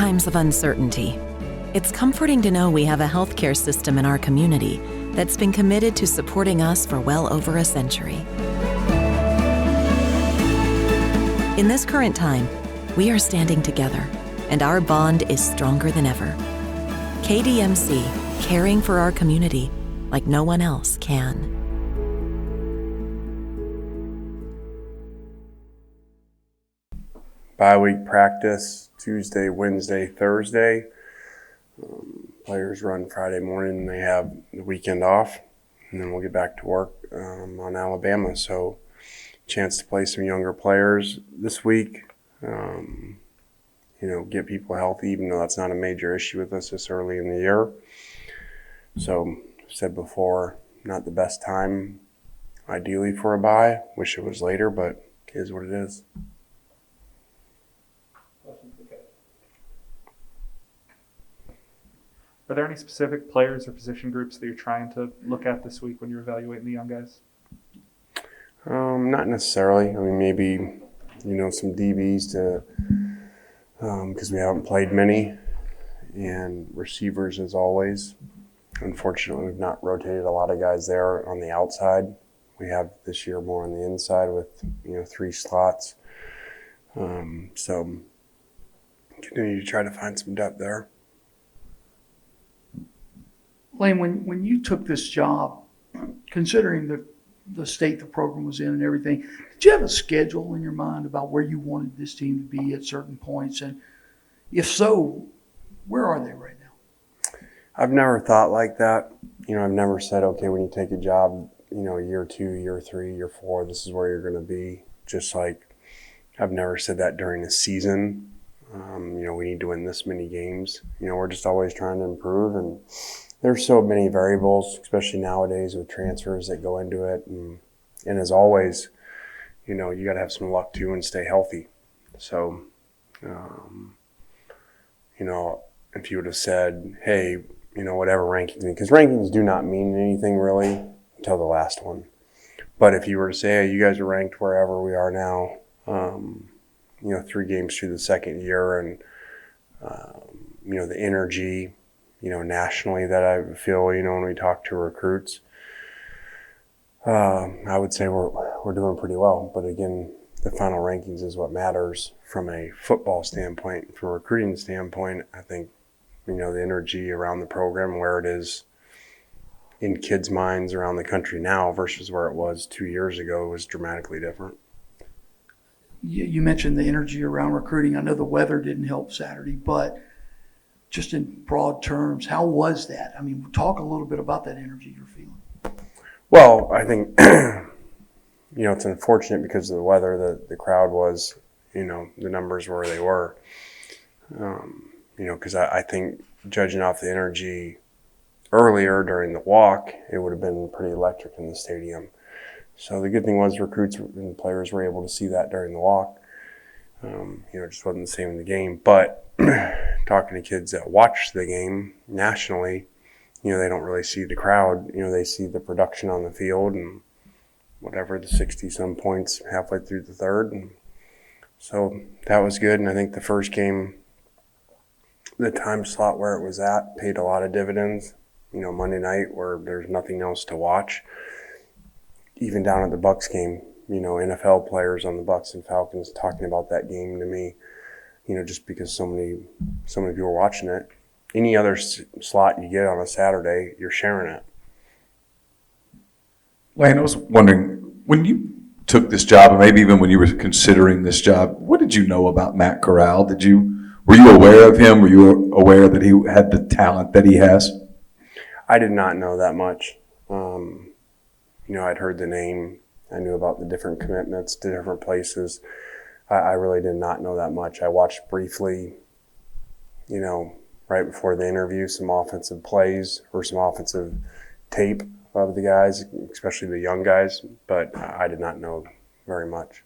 times of uncertainty, it's comforting to know we have a healthcare system in our community that's been committed to supporting us for well over a century. In this current time, we are standing together, and our bond is stronger than ever. KDMC, caring for our community like no one else can. Bi-week practice, Tuesday, Wednesday, Thursday. Players run Friday morning and they have the weekend off, and then we'll get back to work on Alabama. So chance to play some younger players this week, get people healthy, even though that's not a major issue with us this early in the year. So I've said before, not the best time ideally for a bye. Wish it was later, but it is what it is. Are there any specific players or position groups that you're trying to look at this week when you're evaluating the young guys? Not necessarily. I mean, maybe, some DBs because we haven't played many, and receivers as always. Unfortunately, we've not rotated a lot of guys there on the outside. We have this year more on the inside with, 3 slots. So continue to try to find some depth there. Lane, when you took this job, considering the state the program was in and everything, did you have a schedule in your mind about where you wanted this team to be at certain points? And if so, where are they right now? I've never thought like that. I've never said, okay, when you take a job, year 2, year 3, year 4, this is where you're going to be. Just like I've never said that during a season. We need to win this many games. We're just always trying to improve, and there's so many variables, especially nowadays with transfers that go into it. And as always, you got to have some luck too and stay healthy. So, if you would have said, hey, whatever rankings mean, because rankings do not mean anything really until the last one. But if you were to say, hey, you guys are ranked wherever we are now, 3 games through the second year, and, the energy, nationally that I feel, when we talk to recruits, I would say we're doing pretty well. But again, the final rankings is what matters from a football standpoint. From a recruiting standpoint, I think, the energy around the program, where it is in kids' minds around the country now versus where it was 2 years ago, was dramatically different. You mentioned the energy around recruiting. I know the weather didn't help Saturday, but just in broad terms, how was that? I mean, talk a little bit about that energy you're feeling. Well, I think, it's unfortunate because of the weather. The crowd was, the numbers were where they were. Because I think judging off the energy earlier during the walk, it would have been pretty electric in the stadium. So the good thing was recruits and players were able to see that during the walk. It just wasn't the same in the game. But talking to kids that watch the game nationally, they don't really see the crowd. They see the production on the field and whatever, the 60-some points halfway through the third. And so that was good. And I think the first game, the time slot where it was at paid a lot of dividends. Monday night where there's nothing else to watch. Even down at the Bucs game, NFL players on the Bucs and Falcons talking about that game to me, just because so many people are watching it. Any other slot you get on a Saturday, you're sharing it. Lane, I was wondering, when you took this job, or maybe even when you were considering this job, what did you know about Matt Corral? Were you aware of him? Were you aware that he had the talent that he has? I did not know that much. I'd heard the name. I knew about the different commitments to different places. I really did not know that much. I watched briefly, right before the interview, some offensive plays or some offensive tape of the guys, especially the young guys, but I did not know very much.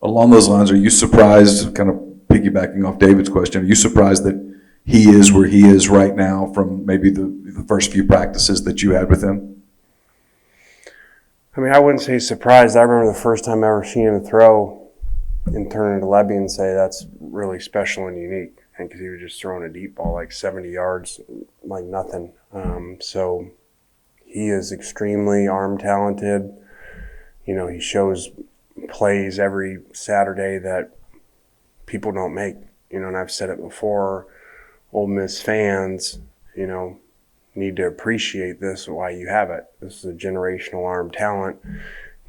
Along those lines, are you surprised, kind of piggybacking off David's question, are you surprised that he is where he is right now from maybe the first few practices that you had with him? I mean, I wouldn't say surprised. I remember the first time I ever seen him throw and turn into Levy and say that's really special and unique. and because he was just throwing a deep ball like 70 yards, like nothing. So he is extremely arm talented. You know, he shows plays every Saturday that people don't make. You know, and I've said it before, Ole Miss fans, you know, need to appreciate this, why you have it. This is a generational arm talent,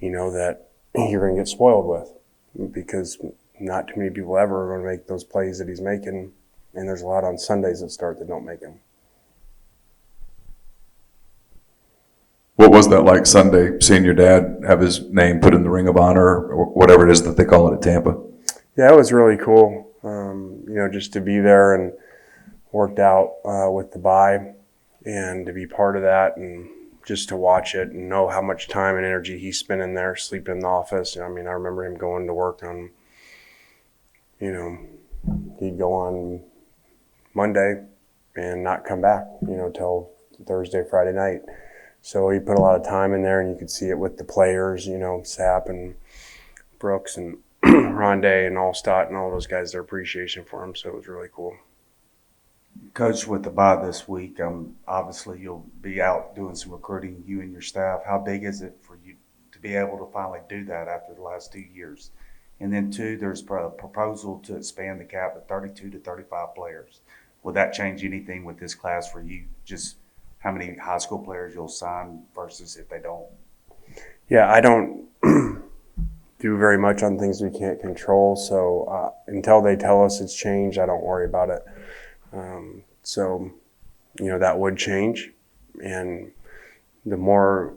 you know, that you're going to get spoiled with, because not too many people ever are going to make those plays that he's making, and there's a lot on Sundays that start that don't make them. What was that like Sunday, seeing your dad have his name put in the Ring of Honor, or whatever it is that they call it at Tampa? Yeah, it was really cool, you know, just to be there, and worked out with the bye, and to be part of that, and just to watch it and know how much time and energy he spent in there, sleeping in the office. I mean, I remember him going to work on, you know, he'd go on Monday and not come back, you know, till Thursday, Friday night. So he put a lot of time in there, and you could see it with the players, you know, Sapp and Brooks and Rondé and Allstott and all those guys, their appreciation for him. So it was really cool. Coach, with the bye this week, obviously you'll be out doing some recruiting, you and your staff. How big is it for you to be able to finally do that after the last 2 years? And then two, there's a proposal to expand the cap to 32 to 35 players. Will that change anything with this class for you? Just how many high school players you'll sign versus if they don't? Yeah, I don't do very much on things we can't control. So until they tell us it's changed, I don't worry about it. So, you know, that would change. And the more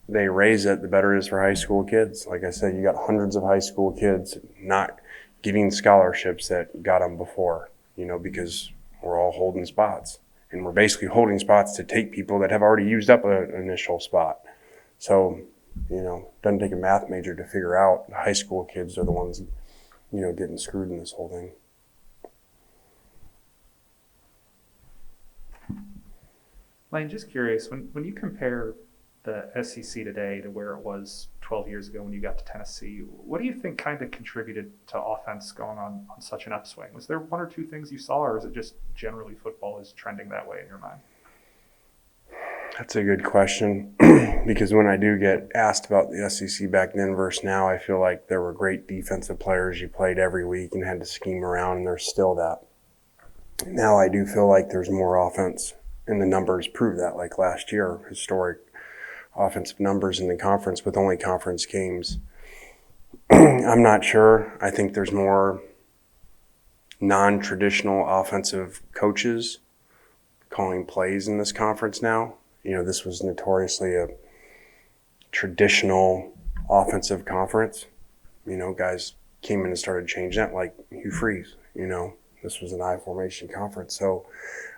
they raise it, the better it is for high school kids. Like I said, you got hundreds of high school kids not getting scholarships that got them before, you know, because we're all holding spots. And we're basically holding spots to take people that have already used up an initial spot. So, you know, it doesn't take a math major to figure out the high school kids are the ones, you know, getting screwed in this whole thing. Lane, just curious, when you compare the SEC today to where it was 12 years ago when you got to Tennessee, what do you think kind of contributed to offense going on such an upswing? Was there one or two things you saw, or is it just generally football is trending that way in your mind? That's a good question, because when I do get asked about the SEC back then versus now, I feel like there were great defensive players you played every week and had to scheme around, and there's still that. Now I do feel like there's more offense, and the numbers prove that, like last year, historic offensive numbers in the conference with only conference games. I'm not sure. I think there's more non-traditional offensive coaches calling plays in this conference now. You know, this was notoriously a traditional offensive conference. You know, guys came in and started changing that, like Hugh Freeze. You know, this was an I formation conference. So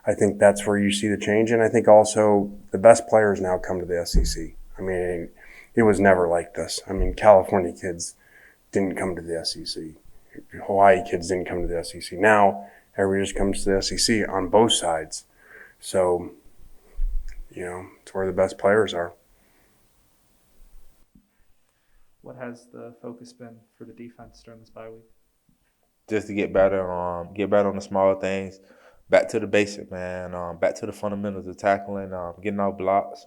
I think that's where you see the change. And I think also the best players now come to the SEC. I mean, it was never like this. I mean, California kids didn't come to the SEC. Hawaii kids didn't come to the SEC. Now everybody just comes to the SEC on both sides. So, you know, it's where the best players are. What has the focus been for the defense during this bye week? Just to get better on the small things, back to the basic, man. Back to the fundamentals of tackling, getting off blocks,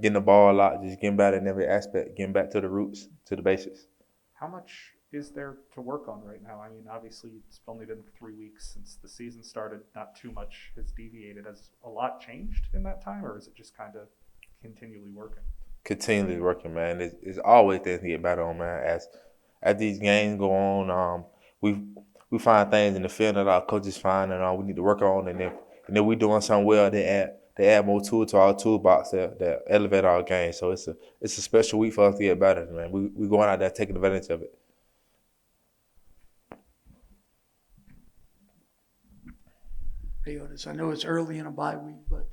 getting the ball a lot, just getting better in every aspect, getting back to the roots, to the basics. How much is there to work on right now? I mean, obviously, it's only been 3 weeks since the season started. Not too much has deviated. Has a lot changed in that time, or is it just kind of continually working? Continually working, man. It's always things to get better on, man. As these games go on, we find things in the field that our coaches find, and we need to work on. And if we're doing something well, they add more tools to our toolbox that elevate our game. So it's a special week for us to get better, man. We going out there taking advantage of it. Hey, Otis, I know it's early in a bye week, but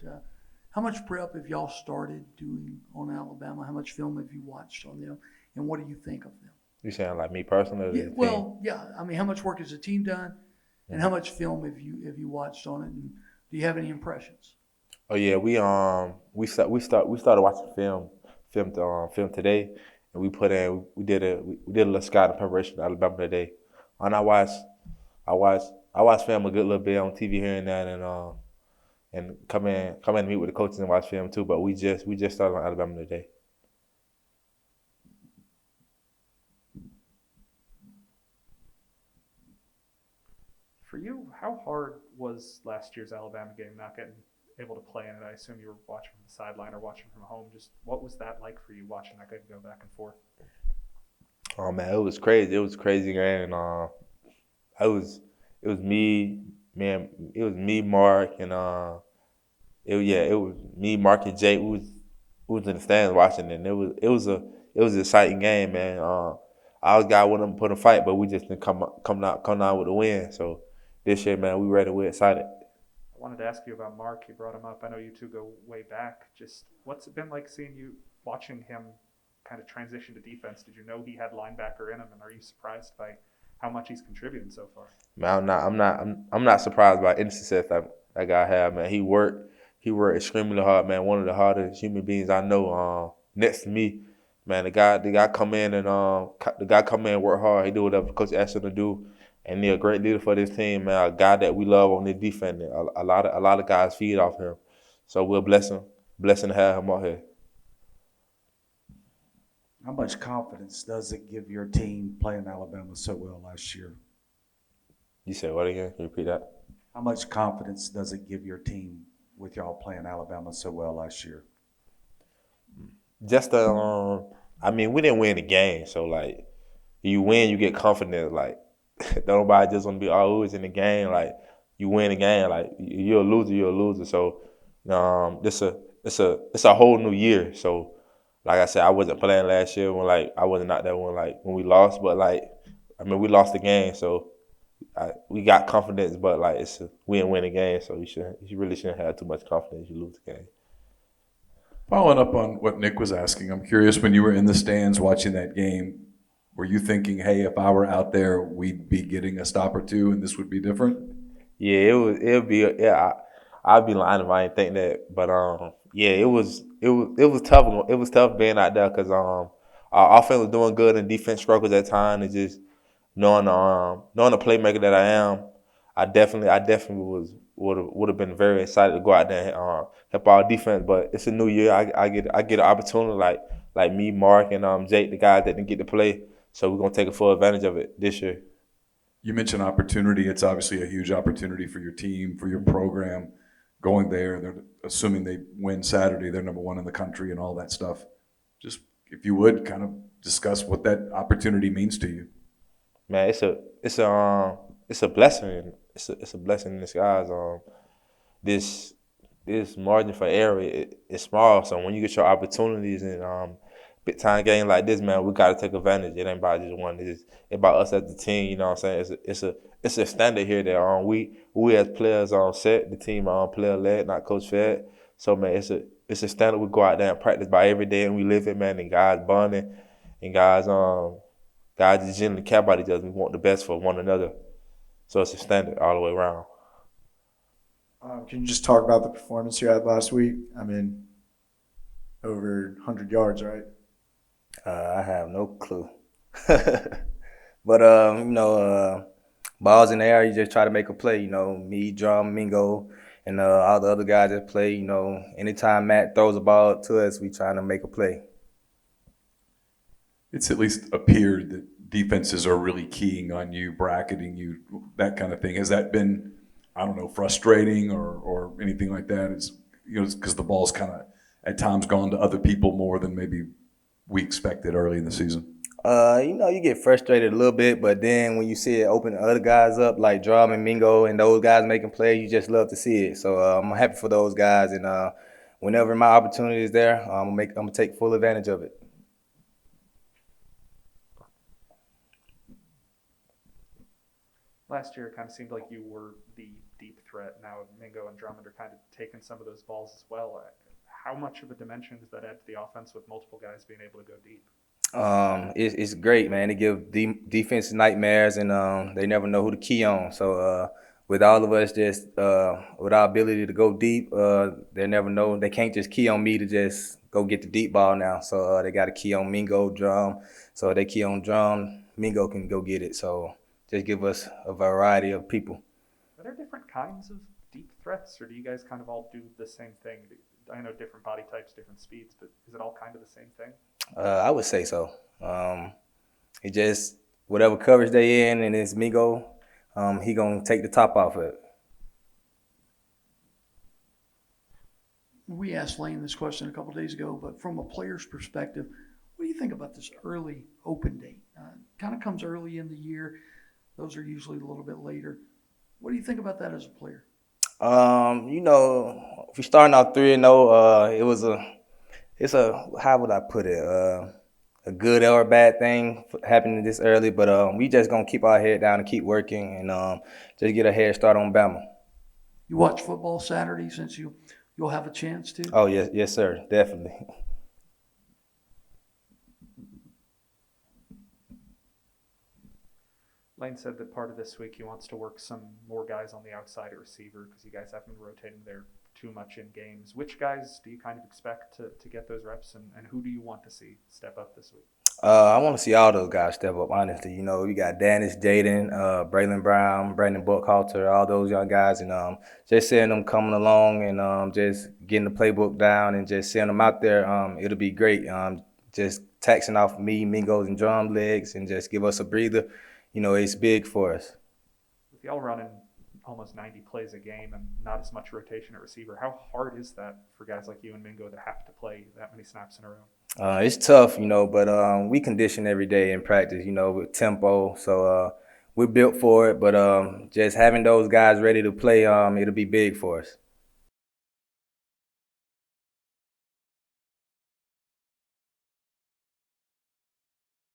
how much prep have y'all started doing on Alabama? How much film have you watched on them, and what do you think of them? You saying like me personally? Or the Yeah, team? well, yeah. I mean, how much work has the team done, and how much film have you watched on it, and do you have any impressions? Oh yeah, we started watching film today, and we did a little scouting preparation for Alabama today, and I watched I watch film a good little bit on TV here and there, and come in and meet with the coaches and watch film too. But we just started on Alabama today. For you, how hard was last year's Alabama game not getting able to play in it? I assume you were watching from the sideline or watching from home. Just what was that like for you watching that game go back and forth? Oh man, it was crazy. It was a crazy game. It was me, man. It was me, Mark, and it was me, Mark, and Jake. We was in the stands watching it. And it was an exciting game, man. I was guy wanted to put a fight, but we just didn't come out with a win. So this year, man, we ready. We're excited. I wanted to ask you about Mark. You brought him up. I know you two go way back. Just what's it been like seeing you watching him kind of transition to defense? Did you know he had linebacker in him, and are you surprised by how much he's contributed so far? Man, I'm not surprised by any success that guy had, man. He worked extremely hard, man. One of the hardest human beings I know. Next to me, man, the guy come in and work hard. He do whatever Coach asked him to do, and he's a great leader for this team, man. A guy that we love on this defense. A lot of guys feed off him, so we're blessing to have him out here. How much confidence does it give your team playing Alabama so well last year? You said what again? Can you repeat that? How much confidence does it give your team with y'all playing Alabama so well last year? Just I mean, we didn't win the game, so like, you win, you get confidence. Like, nobody just want to be always in the game. Like, you win the game, like you're a loser. So, it's a whole new year. So, like I said, I wasn't playing last year I wasn't out there when we lost. But we lost the game, so we got confidence. But we didn't win the game, so you really shouldn't have too much confidence. You lose the game. Following up on what Nick was asking, I'm curious, when you were in the stands watching that game, were you thinking, hey, if I were out there, we'd be getting a stop or two and this would be different? Yeah, I'd be lying if I didn't think that. But it was tough. It was tough being out there because our offense was doing good and defense struggles at times. And just knowing the playmaker that I am, I definitely would have been very excited to go out there and help our defense. But it's a new year. I get an opportunity like me, Mark, and Jake, the guys that didn't get to play. So we're gonna take a full advantage of it this year. You mentioned opportunity. It's obviously a huge opportunity for your team, for your program. Going there, they're assuming they win Saturday, they're number one in the country and all that stuff. Just if you would kind of discuss what that opportunity means to you. Man, it's a blessing. It's a blessing in disguise. This margin for error is small. So when you get your opportunities in big time game like this, man, we gotta take advantage. It ain't about just one. It's about us as the team. You know what I'm saying? It's a standard here that we as players set the team player led, not coach fed. So man, it's a standard we go out there and practice by every day, and we live it, man. And guys bonding, and guys just generally care about each other. We want the best for one another. So it's a standard all the way around. Can you just talk about the performance you had last week? I mean, over 100 yards, right? I have no clue. But, balls in the air, you just try to make a play. Me, Drum, Mingo, and all the other guys that play. Anytime Matt throws a ball to us, we trying to make a play. It's at least appeared that defenses are really keying on you, bracketing you, that kind of thing. Has that been, I don't know, frustrating or anything like that? It's because the ball's kind of at times gone to other people more than maybe we expected early in the season. You get frustrated a little bit, but then when you see it open other guys up like Drum and Mingo and those guys making plays, you just love to see it. So I'm happy for those guys, and whenever my opportunity is there, I'm gonna take full advantage of it. Last year, it kind of seemed like you were the deep threat. Now Mingo and Drummond are kind of taking some of those balls as well. How much of a dimension does that add to the offense with multiple guys being able to go deep? It's great, man. It gives defense nightmares, and they never know who to key on. So with all of us just with our ability to go deep, they never know. They can't just key on me to just go get the deep ball now. So they got to key on Mingo, Drum. So they key on Drum, Mingo can go get it. So just give us a variety of people. there different kinds of deep threats, or do you guys kind of all do the same thing? I know different body types, different speeds, but is it all kind of the same thing? I would say so. It just whatever coverage they in, and it's Mingo, he gonna take the top off of it. We asked Lane this question a couple of days ago, but from a player's perspective, what do you think about this early open date? Kind of comes early in the year. Those are usually a little bit later. What do you think about that as a player? If you're starting out 3-0, it's a how would I put it? A good or a bad thing happening this early, but we just gonna keep our head down and keep working and just get a head start on Bama. You watch football Saturday since you'll have a chance to? Oh yes sir, definitely. Lane said that part of this week he wants to work some more guys on the outside at receiver because you guys have been rotating there too much in games. Which guys do you kind of expect to get those reps, and who do you want to see step up this week? I want to see all those guys step up, honestly. We got Danish, Jaden, Braylon Brown, Brandon Buckhalter, all those young guys, and just seeing them coming along and just getting the playbook down and just seeing them out there, it'll be great. Just taxing off me, Mingos, and drum legs and just give us a breather. It's big for us. With y'all running almost 90 plays a game and not as much rotation at receiver, how hard is that for guys like you and Mingo to have to play that many snaps in a row? It's tough, but we condition every day in practice, with tempo. So we're built for it, but just having those guys ready to play, it'll be big for us.